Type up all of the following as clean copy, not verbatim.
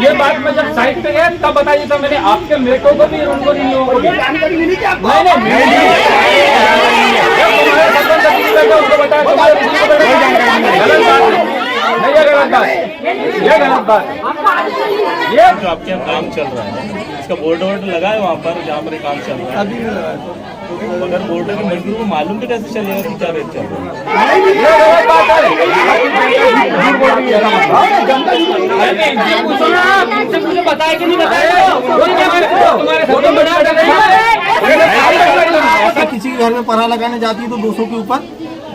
ये बात मैं जब साइड पे गया तब बताइए था मैंने आपके मेरे को भी उनको नहीं लोगों को भी जानकारी मिली क्या? नहीं उनको बताया तुम्हारे गलत बात, ये गलत बात। ये जो आपके यहाँ काम चल रहा है इसका बोर्ड वोर्ड लगा है वहाँ पर जहाँ पर काम चल रहा है? अभी नहीं लगा है। अगर बोर्ड के मजदूर को मालूम भी कैसे चलेगा कि क्या रेट चल रहा है? मुझे बताया कि नहीं बताया? किसी के घर में पहरा लगाने जाती है तो 200 के ऊपर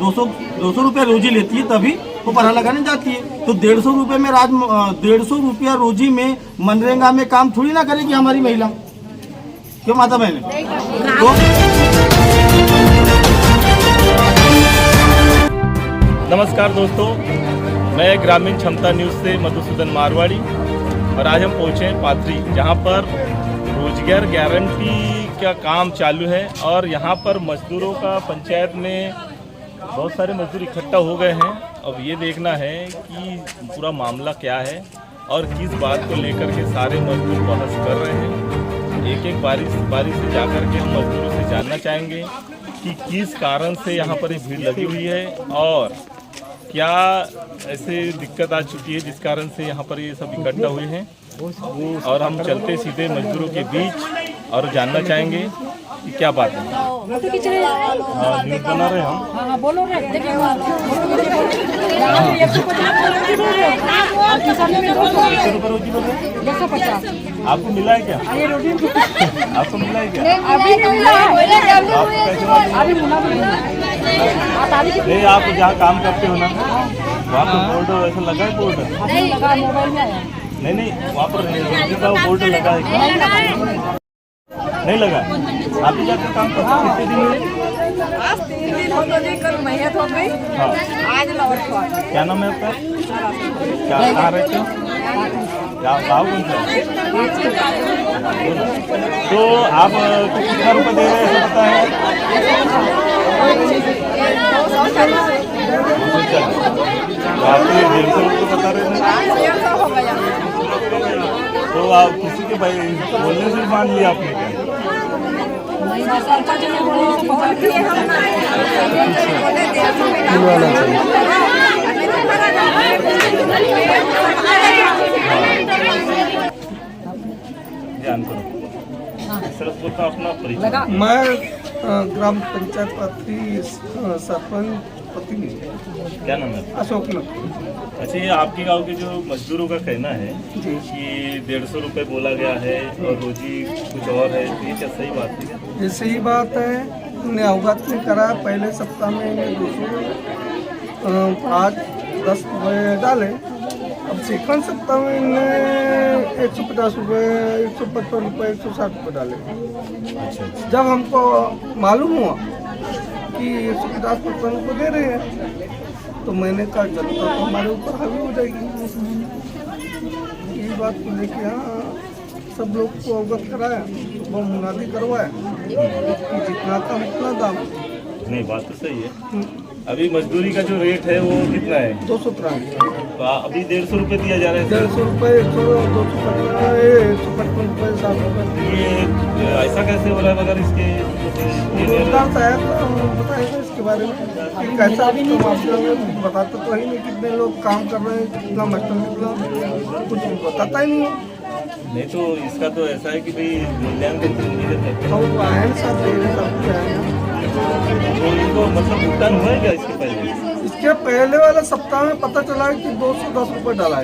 200 रुपया रोजी लेती है, तभी वो पहरा लगाने जाती है। तो 150 रुपये में 150 रुपया रोजी में मनरेगा में काम थोड़ी ना करेगी हमारी महिला, क्यों माता बहने? तो नमस्कार दोस्तों, मैं ग्रामीण क्षमता न्यूज़ से मधुसूदन मारवाड़ी और आज हम पहुँचे हैं पाथरी, जहाँ पर रोजगार गारंटी का काम चालू है और यहाँ पर मजदूरों का पंचायत में बहुत सारे मजदूर इकट्ठा हो गए हैं। अब ये देखना है कि पूरा मामला क्या है और किस बात को लेकर के सारे मजदूर बहस कर रहे हैं। एक एक बारी से जाकर के हम मजदूरों से जानना चाहेंगे कि किस कारण से यहाँ पर ये भीड़ लगी हुई है और क्या ऐसे दिक्कत आ चुकी है जिस कारण से यहाँ पर ये सब इकट्ठा हुए हैं। और हम चलते सीधे मजदूरों के बीच और जानना चाहेंगे कि क्या बात है। न्यूज़ बना रहे हम। बोलो आपको मिला है क्या? आपको मिला है क्या? अभी नहीं मिला है। नहीं, आप जहाँ काम करते हो ना वहाँ पर बोर्ड ऐसा लगा है? बोर्ड नहीं, वहाँ पर बोर्ड लगा है क्या? नहीं लगा। आप ही जाकर काम करते हो? कितने दिन हुए? आज 3 दिन हो गए, कल मेहनत हो गई। हाँ। आज लौट हुआ। क्या नाम है आपका? क्या कहाँ रहते हो? क्या गाँव कौन सा है? तो आप कितना रुपये दे रहे हैं ऐसा पता है? 240। आप 150 रुपये बता रहे हैं। 150 हो गया। तो आप किसी के बोलने से मान लिया आपने क्या? ध्यान करो सर, बोलता अपना परिचय। मैं ग्राम पंचायत पाथरी सरपंच प्रतिनिधि। क्या नाम है? अशोक। अच्छा, ये आपके गांव के जो मजदूरों का कहना है कि 150 रुपये बोला गया है और रोजी कुछ और है, ये क्या सही बात है? ये सही बात है, उन्हें अवगत नहीं करा। पहले सप्ताह में इन्हें 200 आज 10 रुपये डाले। अब सेकंड सप्ताह में इन्हें 150 रुपये, 155 रुपये, 160 रुपये डाले। अच्छा। जब हमको मालूम हुआ कि 150% रुपये दे रहे हैं तो मैंने कहा जनता तो हमारे ऊपर हावी हो जाएगी। ये बात को लेके यहाँ सब लोग को अवगत कराया, वो मुनादी करवाया कि जितना कम उतना दाम। नहीं, बात तो सही है। अभी मजदूरी का जो रेट है वो कितना है? 253। तो अभी 150 रुपये दिया जा रहा है। 150 रुपये, 155 रुपये, 60 रुपये। ये ऐसा कैसे हो रहा है? मगर इसके रोजगार शायद बताएगा इसके बारे में कि कैसा बताता तो ही नहीं, कितने लोग काम कर रहे हैं, कितना मतलब कितना कुछ बताता ही नहीं है। नहीं, तो इसका तो ऐसा है कि भाई मूल्यांकन तो नहीं देते। सब आए सब दे रहे, सब कुछ आए। तो इनको मतलब भुगतान हुआ है क्या इसके पहले? इसके पहले वाले सप्ताह में पता चला है कि 210 रुपये डाला है।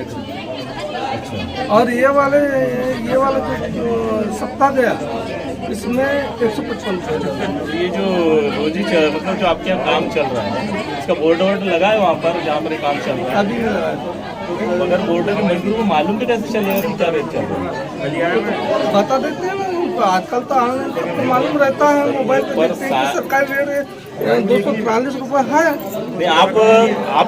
अच्छा। और ये वाले जो सप्ताह गया इसमें 155 रुपये। ये जो रोजी मतलब जो आपके यहाँ काम चल रहा है इसका बोर्ड वोर्ड लगा है वहाँ पर जहाँ पर ये काम चल रहा है? अभी नहीं लगा है। अगर बोर्ड के मजदूर को मालूम भी कैसे चलेगा कि क्या रेट चल रहा है? बता देते हैं ना, आजकल तो मालूम रहता है, मोबाइल पे देखते हैं कि सरकारी रेट 243 रुपये है। नहीं, आप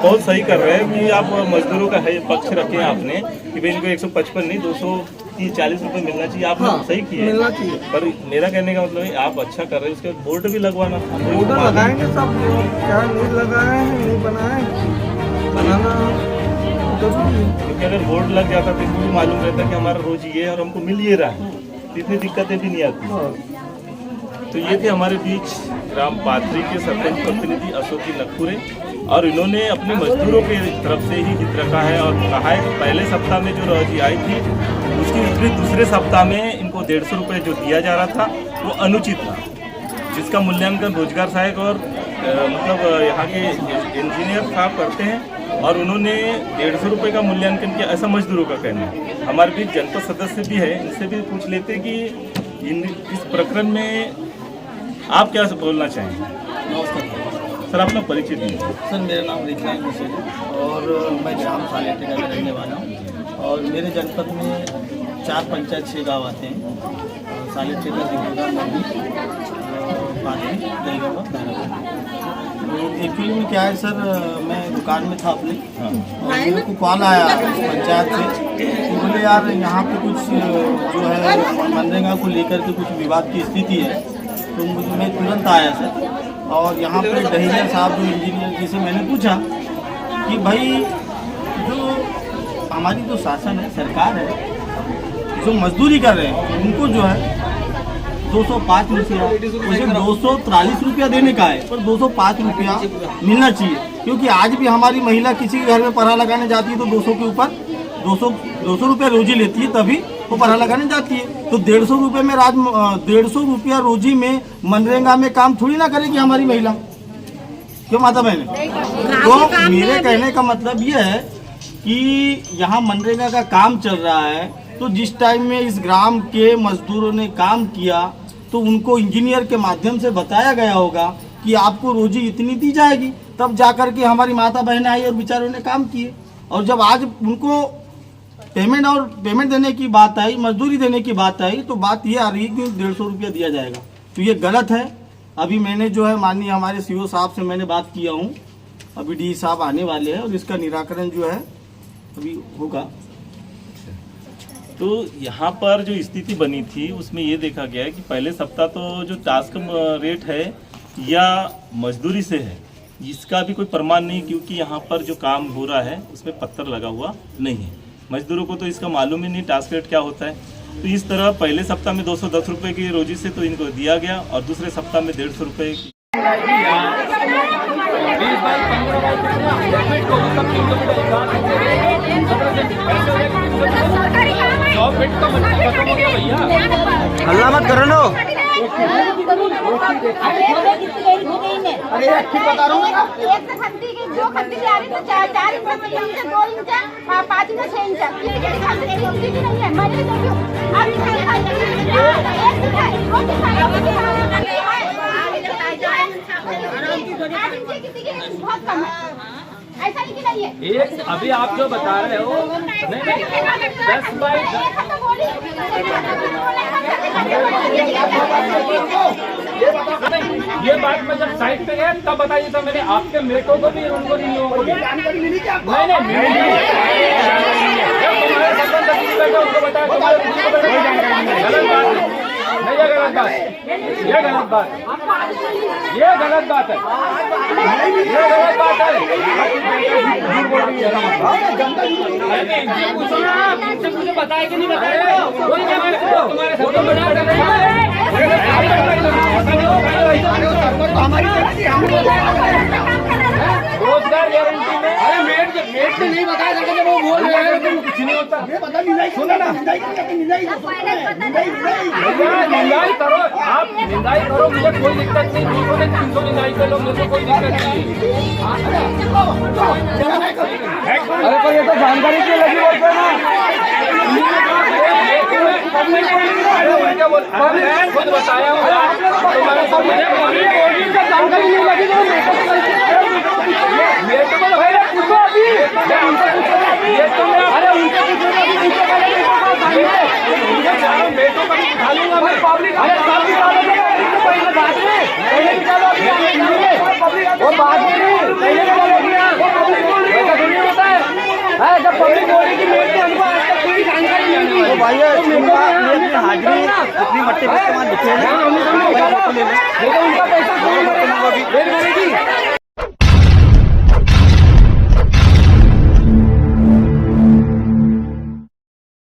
बहुत सही कर रहे हैं कि आप मजदूरों का पक्ष रखे आपने कि भाई इनको 155 नहीं 240 रुपये मिलना चाहिए। आप सही किए, मिलना चाहिए। पर मेरा कहने का मतलब है आप अच्छा कर रहे हैं, उसके बोर्ड भी लगवाना। बोर्ड लगाएंगे सब, क्या नहीं लगाए हैं, नहीं बनाए, बनाना तो क्योंकि अगर बोर्ड लग जाता तो इनको भी मालूम रहता कि हमारा रोज ये है और हमको मिल ये रहा है, तो इतनी दिक्कतें भी नहीं आती। तो ये थे हमारे बीच ग्राम पाथरी के सरपंच प्रतिनिधि अशोकी नकपुरे, और इन्होंने अपने मजदूरों के तरफ से ही हित रखा है और कहा है कि पहले सप्ताह में जो रोजी आई थी उसकी विपरीत दूसरे सप्ताह में इनको 150 रुपये जो दिया जा रहा था वो अनुचित था, जिसका मूल्यांकन रोजगार सहायक और मतलब यहाँ के इंजीनियर साहब करते हैं, और उन्होंने 150 रुपये का मूल्यांकन किया, ऐसा मजदूरों का कहना है। हमारे बीच जनपद सदस्य भी है, इनसे भी पूछ लेते कि इस प्रकरण में आप क्या बोलना चाहेंगे। नमस्कार सर, अपना परिचय दीजिए। सर, मेरा नाम रिजवान हुसैन है और मैं ग्राम सालेटेगा का रहने वाला हूँ, और मेरे जनपद में 4 पंचायत 6 गाँव आते हैं। सालेटेगा, दिगोगा, मंडी, पानी, दहीगावा, तो एक्चुअली में क्या है सर, मैं दुकान में था अपने, और मेरे को कॉल आया पंचायत से कि बोले यार यहाँ पे कुछ जो है मनरेगा को लेकर के कुछ विवाद की स्थिति है। तो मैं तुरंत आया सर, और यहाँ पे डहिया साहब जो इंजीनियर जी से मैंने पूछा कि भाई जो हमारी जो शासन है, सरकार है, जो मजदूरी कर रहे हैं उनको जो है 205 रुपया, उसे 243 रुपया देने का है, पर 205 रुपया मिलना चाहिए, क्योंकि आज भी हमारी महिला किसी के घर में पराहा लगाने जाती है तो 200 के ऊपर 200 रुपया रोजी लेती है, तभी वो पराहा लगाने जाती है। तो 150 रुपये में 150 रुपया रोजी में मनरेगा में काम थोड़ी ना करेगी हमारी महिला, क्यों माता बहन? तो मेरे कहने का मतलब ये है कि यहाँ मनरेगा का काम चल रहा है, तो जिस टाइम में इस ग्राम के मजदूरों ने काम किया तो उनको इंजीनियर के माध्यम से बताया गया होगा कि आपको रोजी इतनी दी जाएगी, तब जाकर के हमारी माता बहनें आई और बेचारों ने काम किए। और जब आज उनको पेमेंट देने की बात आई, मजदूरी देने की बात आई, तो बात ये आ रही है कि 150 रुपया दिया जाएगा, तो ये गलत है। अभी मैंने जो है माननीय हमारे सीओ साहब से मैंने बात किया हूँ, अभी डी साहब आने वाले हैं और इसका निराकरण जो है अभी होगा। तो यहाँ पर जो स्थिति बनी थी उसमें ये देखा गया है कि पहले सप्ताह तो जो टास्क रेट है या मजदूरी से है, इसका भी कोई प्रमाण नहीं, क्योंकि यहाँ पर जो काम हो रहा है उसमें पत्थर लगा हुआ नहीं है। मजदूरों को तो इसका मालूम ही नहीं टास्क रेट क्या होता है। तो इस तरह पहले सप्ताह में 210 रुपये की रोजी से तो इनको दिया गया, और दूसरे सप्ताह में 150 रुपये की। हल्ला मत करो नो। अरे बता रहा हूँ, एक से खंती की जो खंती की आ रही तो 4 इंच में 2 इंच 5 इंच 6 इंच किसी के खंती की होती भी नहीं है। मैं नहीं देखी हूँ आप किसी के बहुत कम है, ऐसा ही कि नहीं है। एक अभी आप जो बता रहे हो, नहीं 10 बाई ये बात मैं जब साइड पे गया तब बताइए था मैंने, आपके मेटों को भी उनको नहीं लोगों को भी जानकारी मिली क्या? नहीं उनको बताया, गलत बात है, ये गलत बात है, ये गलत बात है, ये गलत बात है। मुझे बताया कि नहीं बताया, रोजगार गारंटी में, अरे मेट से नहीं बताया था जब वो बोल रहे हैं तो कुछ नहीं होता। ये बता सुना ना, निंदाई करो, आप निंदाई करो, मुझे कोई दिक्कत नहीं। 200 ने 300 निंदाई कर लो, मुझे कोई दिक्कत नहीं। अरे पर ये तो जानकारी के लगी बोलते ना, खुद बताया जानकारी नहीं लगी जब पब्लिक बोलेगी कोई जानकारी नहीं है। भाई हाजिरी अपनी मट्टी पे लिखे हैं, उनका पैसा